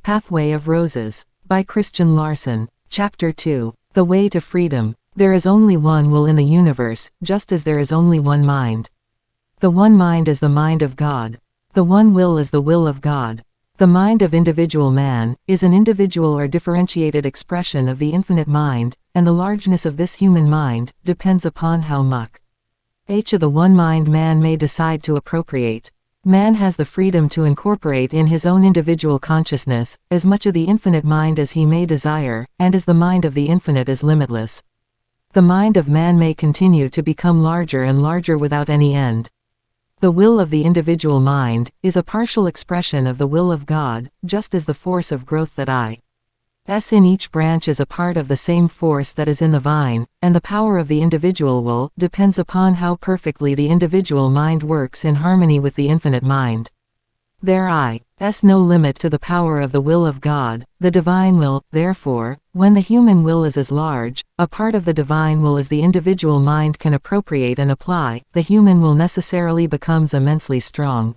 Pathway of Roses, by Christian Larson. Chapter 2. The Way to Freedom. There is only one will in the universe, just as there is only one mind. The one mind is the mind of God. The one will is the will of God. The mind of individual man is an individual or differentiated expression of the infinite mind, and the largeness of this human mind depends upon how much of the one mind man may decide to appropriate. Man has the freedom to incorporate in his own individual consciousness as much of the infinite mind as he may desire, and as the mind of the infinite is limitless. The mind of man may continue to become larger and larger without any end. The will of the individual mind is a partial expression of the will of God, just as the force of growth that is in each branch is a part of the same force that is in the vine, and the power of the individual will depends upon how perfectly the individual mind works in harmony with the infinite mind. There is no limit to the power of the will of God, the divine will. Therefore, when the human will is as large a part of the divine will as the individual mind can appropriate and apply, the human will necessarily becomes immensely strong.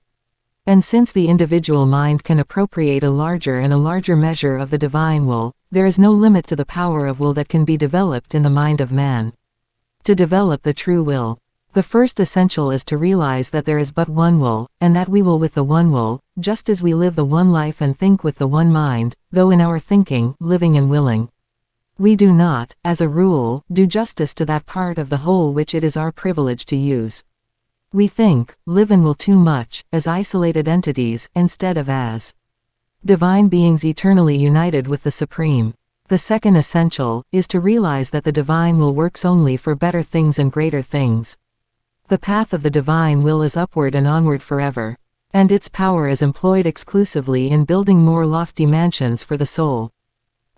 And since the individual mind can appropriate a larger and a larger measure of the divine will, there is no limit to the power of will that can be developed in the mind of man. To develop the true will, the first essential is to realize that there is but one will, and that we will with the one will, just as we live the one life and think with the one mind, though in our thinking, living and willing, we do not, as a rule, do justice to that part of the whole which it is our privilege to use. We think, live and will too much, as isolated entities, instead of as divine beings eternally united with the Supreme. The second essential is to realize that the divine will works only for better things and greater things. The path of the divine will is upward and onward forever, and its power is employed exclusively in building more lofty mansions for the soul.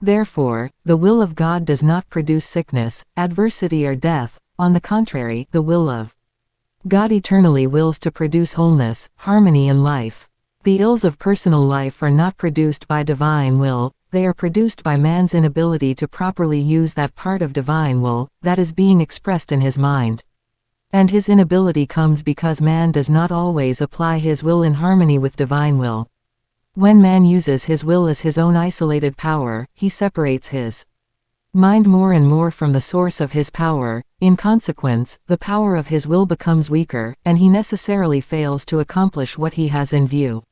Therefore, the will of God does not produce sickness, adversity or death. On the contrary, the will of God eternally wills to produce wholeness, harmony and life. The ills of personal life are not produced by divine will, they are produced by man's inability to properly use that part of divine will that is being expressed in his mind. And his inability comes because man does not always apply his will in harmony with divine will. When man uses his will as his own isolated power, he separates his mind more and more from the source of his power. In consequence, the power of his will becomes weaker, and he necessarily fails to accomplish what he has in view.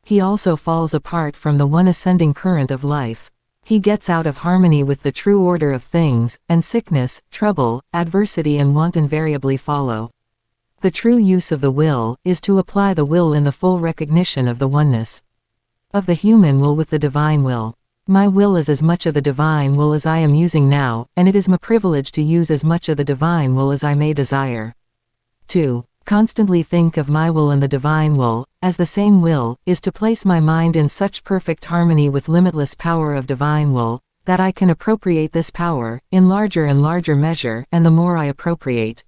He also falls apart from the one ascending current of life. He gets out of harmony with the true order of things, and sickness, trouble, adversity and want invariably follow. The true use of the will is to apply the will in the full recognition of the oneness of the human will with the divine will. My will is as much of the divine will as I am using now, and it is my privilege to use as much of the divine will as I may desire. 2. Constantly think of my will and the divine will as the same will is to place my mind in such perfect harmony with limitless power of divine will that I can appropriate this power in larger and larger measure, and the more I appropriate,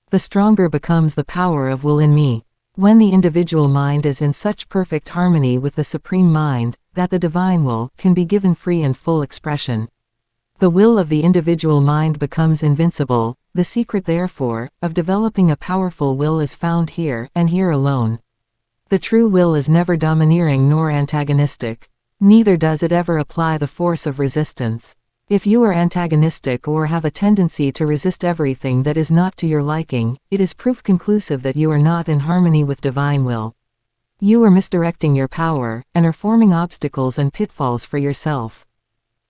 the stronger becomes the power of will in me. When the individual mind is in such perfect harmony with the Supreme Mind that the divine will can be given free and full expression, the will of the individual mind becomes invincible. The secret, therefore, of developing a powerful will is found here, and here alone. The true will is never domineering nor antagonistic. Neither does it ever apply the force of resistance. If you are antagonistic or have a tendency to resist everything that is not to your liking, it is proof conclusive that you are not in harmony with divine will. You are misdirecting your power, and are forming obstacles and pitfalls for yourself.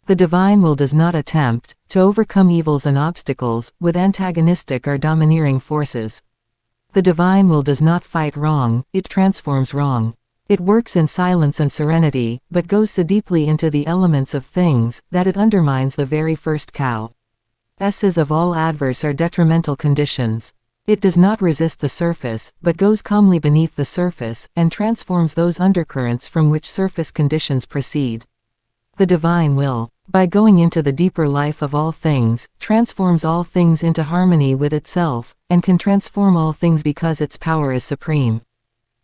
The divine will does not attempt to overcome evils and obstacles with antagonistic or domineering forces. The divine will does not fight wrong, it transforms wrong. It works in silence and serenity, but goes so deeply into the elements of things that it undermines the very first causes of all adverse or detrimental conditions. It does not resist the surface, but goes calmly beneath the surface, and transforms those undercurrents from which surface conditions proceed. The divine will, by going into the deeper life of all things, transforms all things into harmony with itself, and can transform all things because its power is supreme.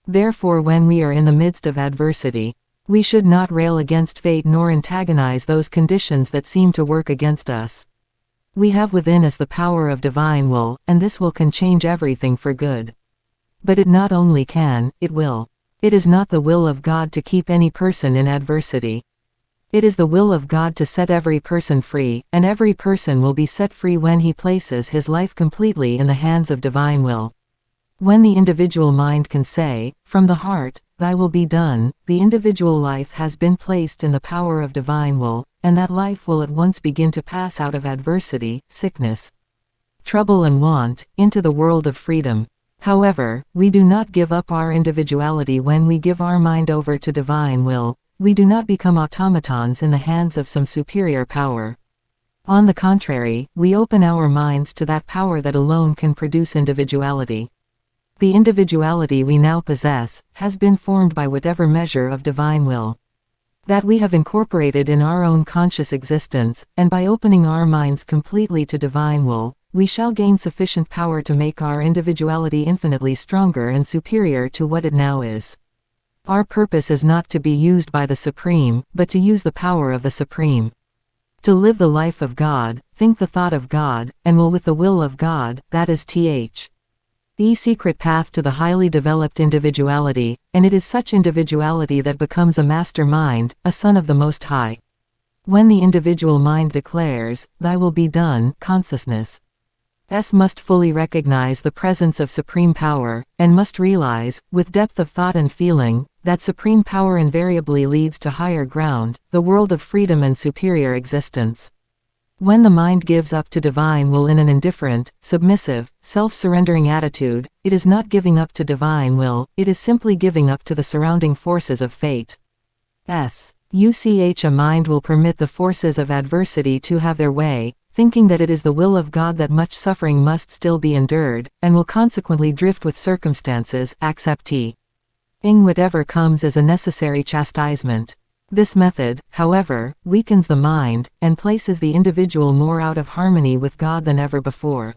Therefore, when we are in the midst of adversity, we should not rail against fate nor antagonize those conditions that seem to work against us. We have within us the power of divine will, and this will can change everything for good. But it not only can, it will. It is not the will of God to keep any person in adversity. It is the will of God to set every person free, and every person will be set free when he places his life completely in the hands of divine will. When the individual mind can say, from the heart, "Thy will be done," the individual life has been placed in the power of divine will, and that life will at once begin to pass out of adversity, sickness, trouble and want, into the world of freedom. However, we do not give up our individuality when we give our mind over to divine will. We do not become automatons in the hands of some superior power. On the contrary, we open our minds to that power that alone can produce individuality. The individuality we now possess has been formed by whatever measure of divine will that we have incorporated in our own conscious existence, and by opening our minds completely to divine will, we shall gain sufficient power to make our individuality infinitely stronger and superior to what it now is. Our purpose is not to be used by the Supreme, but to use the power of the Supreme. To live the life of God, think the thought of God, and will with the will of God, that is the secret path to the highly developed individuality, and it is such individuality that becomes a master mind, a son of the Most High. When the individual mind declares, "Thy will be done," consciousness must fully recognize the presence of supreme power, and must realize, with depth of thought and feeling, that supreme power invariably leads to higher ground, the world of freedom and superior existence. When the mind gives up to divine will in an indifferent, submissive, self-surrendering attitude, it is not giving up to divine will, it is simply giving up to the surrounding forces of fate. A mind will permit the forces of adversity to have their way, thinking that it is the will of God that much suffering must still be endured, and will consequently drift with circumstances, accepting whatever comes as a necessary chastisement. This method, however, weakens the mind, and places the individual more out of harmony with God than ever before.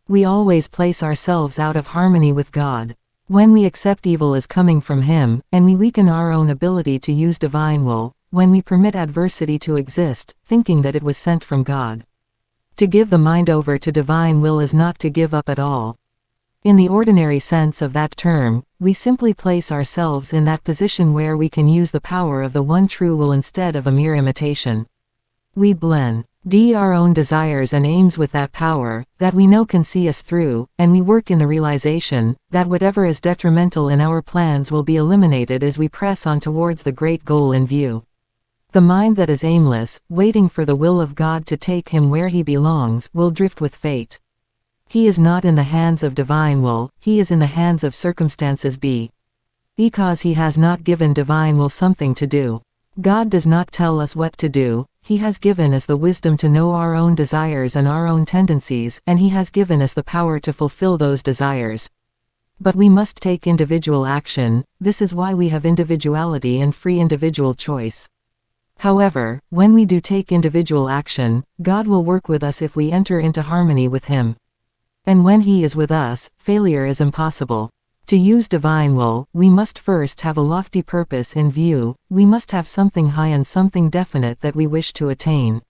We always place ourselves out of harmony with God. When we accept evil as coming from Him, and we weaken our own ability to use divine will, when we permit adversity to exist, thinking that it was sent from God. To give the mind over to divine will is not to give up at all. In the ordinary sense of that term, we simply place ourselves in that position where we can use the power of the one true will instead of a mere imitation. We blend our own desires and aims with that power, that we know can see us through, and we work in the realization, that whatever is detrimental in our plans will be eliminated as we press on towards the great goal in view. The mind that is aimless, waiting for the will of God to take him where he belongs, will drift with fate. He is not in the hands of divine will, he is in the hands of circumstances because he has not given divine will something to do. God does not tell us what to do, He has given us the wisdom to know our own desires and our own tendencies, and He has given us the power to fulfill those desires. But we must take individual action, this is why we have individuality and free individual choice. However, when we do take individual action, God will work with us if we enter into harmony with Him. And when He is with us, failure is impossible. To use divine will, we must first have a lofty purpose in view, we must have something high and something definite that we wish to attain.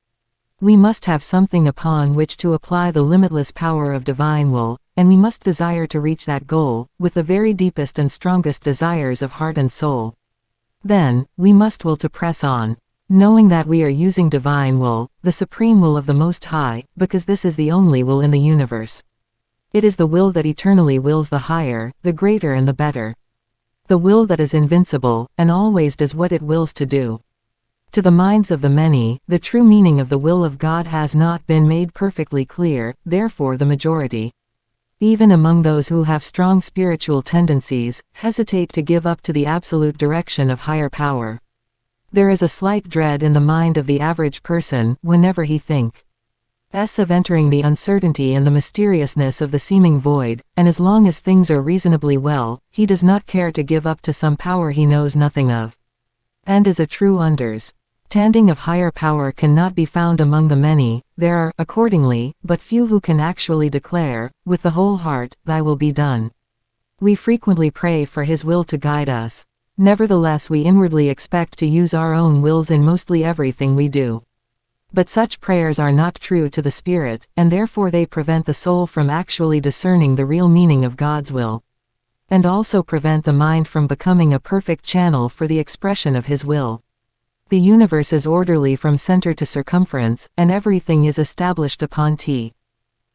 We must have something upon which to apply the limitless power of divine will, and we must desire to reach that goal, with the very deepest and strongest desires of heart and soul. Then, we must will to press on, knowing that we are using divine will, the supreme will of the Most High, because this is the only will in the universe. It is the will that eternally wills the higher, the greater and the better. The will that is invincible, and always does what it wills to do. To the minds of the many, the true meaning of the will of God has not been made perfectly clear, therefore the majority, even among those who have strong spiritual tendencies, hesitate to give up to the absolute direction of higher power. There is a slight dread in the mind of the average person, whenever he thinks of entering the uncertainty and the mysteriousness of the seeming void, and as long as things are reasonably well, he does not care to give up to some power he knows nothing of. And as a true understanding of higher power cannot be found among the many, there are, accordingly, but few who can actually declare, with the whole heart, "Thy will be done." We frequently pray for His will to guide us. Nevertheless, we inwardly expect to use our own wills in mostly everything we do. But such prayers are not true to the spirit, and therefore they prevent the soul from actually discerning the real meaning of God's will, and also prevent the mind from becoming a perfect channel for the expression of His will. The universe is orderly from center to circumference, and everything is established upon T.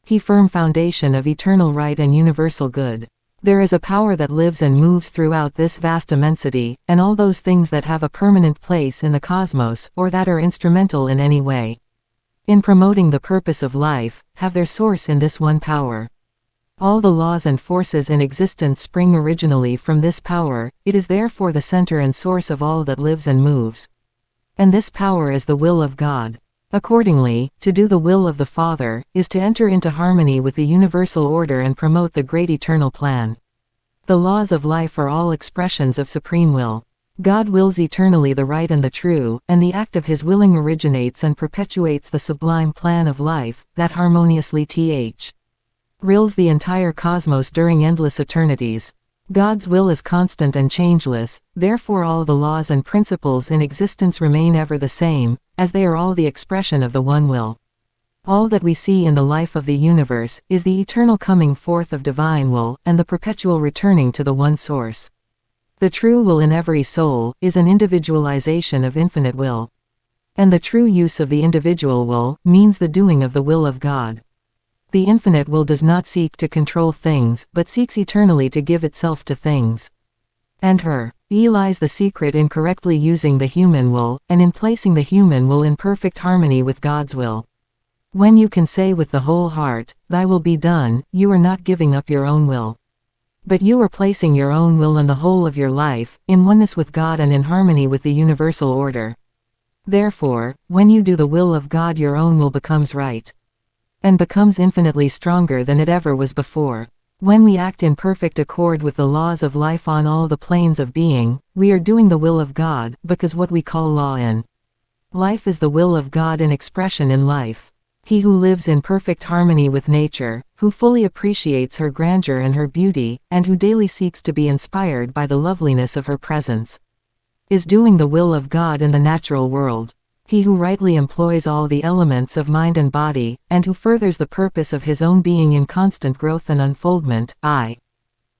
He firm foundation of eternal right and universal good. There is a power that lives and moves throughout this vast immensity, and all those things that have a permanent place in the cosmos, or that are instrumental in any way in promoting the purpose of life, have their source in this one power. All the laws and forces in existence spring originally from this power, it is therefore the center and source of all that lives and moves. And this power is the will of God. Accordingly, to do the will of the Father, is to enter into harmony with the universal order and promote the great eternal plan. The laws of life are all expressions of supreme will. God wills eternally the right and the true, and the act of his willing originates and perpetuates the sublime plan of life, that harmoniously rules the entire cosmos during endless eternities. God's will is constant and changeless, therefore all the laws and principles in existence remain ever the same, as they are all the expression of the one will. All that we see in the life of the universe, is the eternal coming forth of divine will, and the perpetual returning to the one source. The true will in every soul, is an individualization of infinite will. And the true use of the individual will, means the doing of the will of God. The infinite will does not seek to control things, but seeks eternally to give itself to things. And lies the secret in correctly using the human will, and in placing the human will in perfect harmony with God's will. When you can say with the whole heart, "Thy will be done," you are not giving up your own will. But you are placing your own will and the whole of your life, in oneness with God and in harmony with the universal order. Therefore, when you do the will of God, your own will becomes right. And becomes infinitely stronger than it ever was before. When we act in perfect accord with the laws of life on all the planes of being, we are doing the will of God, because what we call law in life is the will of God in expression in life. He who lives in perfect harmony with nature, who fully appreciates her grandeur and her beauty, and who daily seeks to be inspired by the loveliness of her presence, is doing the will of God in the natural world. He who rightly employs all the elements of mind and body, and who furthers the purpose of his own being in constant growth and unfoldment,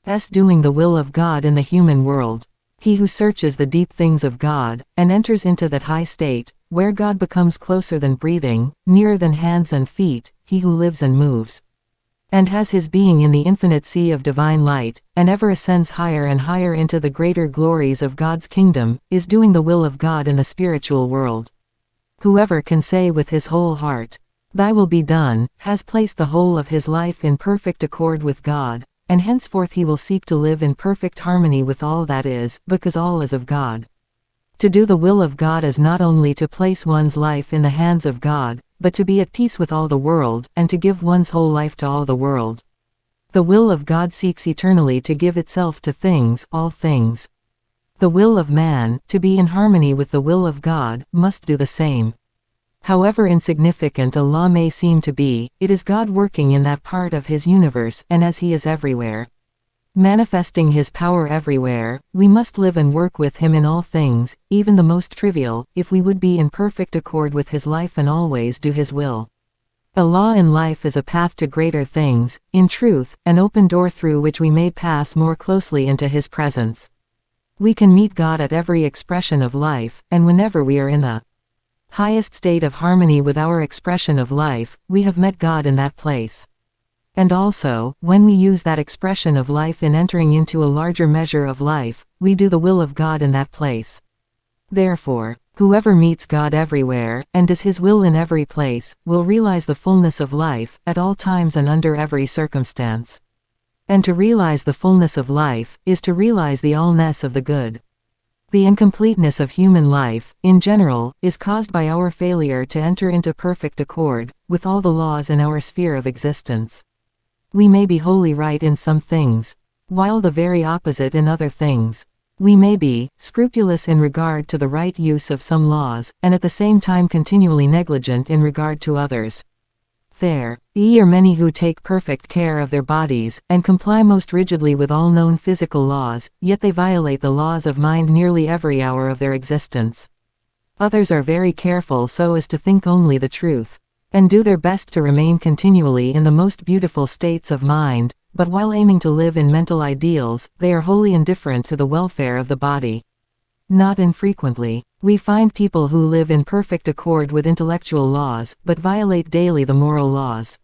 is doing the will of God in the human world. He who searches the deep things of God, and enters into that high state, where God becomes closer than breathing, nearer than hands and feet, he who lives and moves, and has his being in the infinite sea of divine light, and ever ascends higher and higher into the greater glories of God's kingdom, is doing the will of God in the spiritual world. Whoever can say with his whole heart, "Thy will be done," has placed the whole of his life in perfect accord with God, and henceforth he will seek to live in perfect harmony with all that is, because all is of God. To do the will of God is not only to place one's life in the hands of God, but to be at peace with all the world, and to give one's whole life to all the world. The will of God seeks eternally to give itself to things, all things. The will of man, to be in harmony with the will of God, must do the same. However insignificant a law may seem to be, it is God working in that part of his universe, and as he is everywhere, manifesting his power everywhere, we must live and work with him in all things, even the most trivial, if we would be in perfect accord with his life and always do his will. A law in life is a path to greater things, in truth, an open door through which we may pass more closely into his presence. We can meet God at every expression of life, and whenever we are in the highest state of harmony with our expression of life, we have met God in that place. And also, when we use that expression of life in entering into a larger measure of life, we do the will of God in that place. Therefore, whoever meets God everywhere, and does his will in every place, will realize the fullness of life, at all times and under every circumstance. And to realize the fullness of life, is to realize the allness of the good. The incompleteness of human life, in general, is caused by our failure to enter into perfect accord with all the laws in our sphere of existence. We may be wholly right in some things, while the very opposite in other things. We may be scrupulous in regard to the right use of some laws, and at the same time continually negligent in regard to others. There are many who take perfect care of their bodies, and comply most rigidly with all known physical laws, yet they violate the laws of mind nearly every hour of their existence. Others are very careful so as to think only the truth, and do their best to remain continually in the most beautiful states of mind, but while aiming to live in mental ideals, they are wholly indifferent to the welfare of the body. Not infrequently, We find people who live in perfect accord with intellectual laws, but violate daily the moral laws.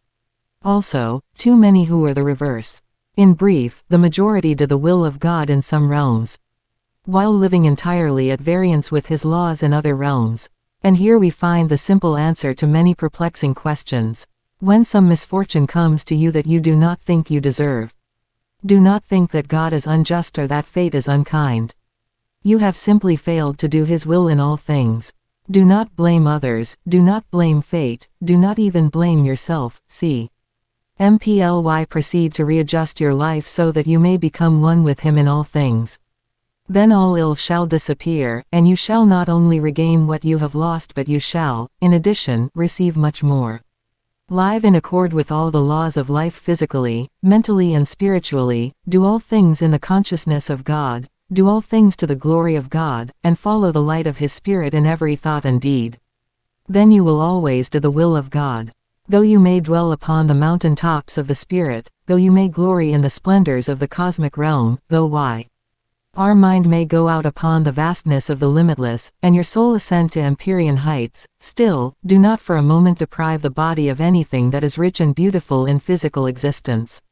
Also, too many who are the reverse. In brief, the majority do the will of God in some realms, while living entirely at variance with his laws in other realms. And here we find the simple answer to many perplexing questions. When some misfortune comes to you that you do not think you deserve, do not think that God is unjust or that fate is unkind. You have simply failed to do his will in all things. Do not blame others, do not blame fate, do not even blame yourself. See MPLY. Proceed to readjust your life so that you may become one with him in all things. Then all ill shall disappear, and you shall not only regain what you have lost but you shall, in addition, receive much more. Live in accord with all the laws of life physically, mentally and spiritually, do all things in the consciousness of God, do all things to the glory of God, and follow the light of his Spirit in every thought and deed. Then you will always do the will of God. Though you may dwell upon the mountain tops of the Spirit, though you may glory in the splendors of the cosmic realm, though our mind may go out upon the vastness of the limitless, and your soul ascend to empyrean heights, still, do not for a moment deprive the body of anything that is rich and beautiful in physical existence.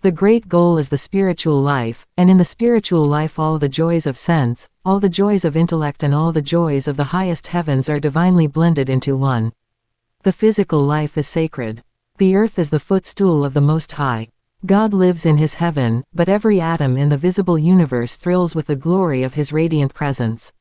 The great goal is the spiritual life, and in the spiritual life all the joys of sense, all the joys of intellect and all the joys of the highest heavens are divinely blended into one. The physical life is sacred. The earth is the footstool of the Most High. God lives in his heaven, but every atom in the visible universe thrills with the glory of his radiant presence.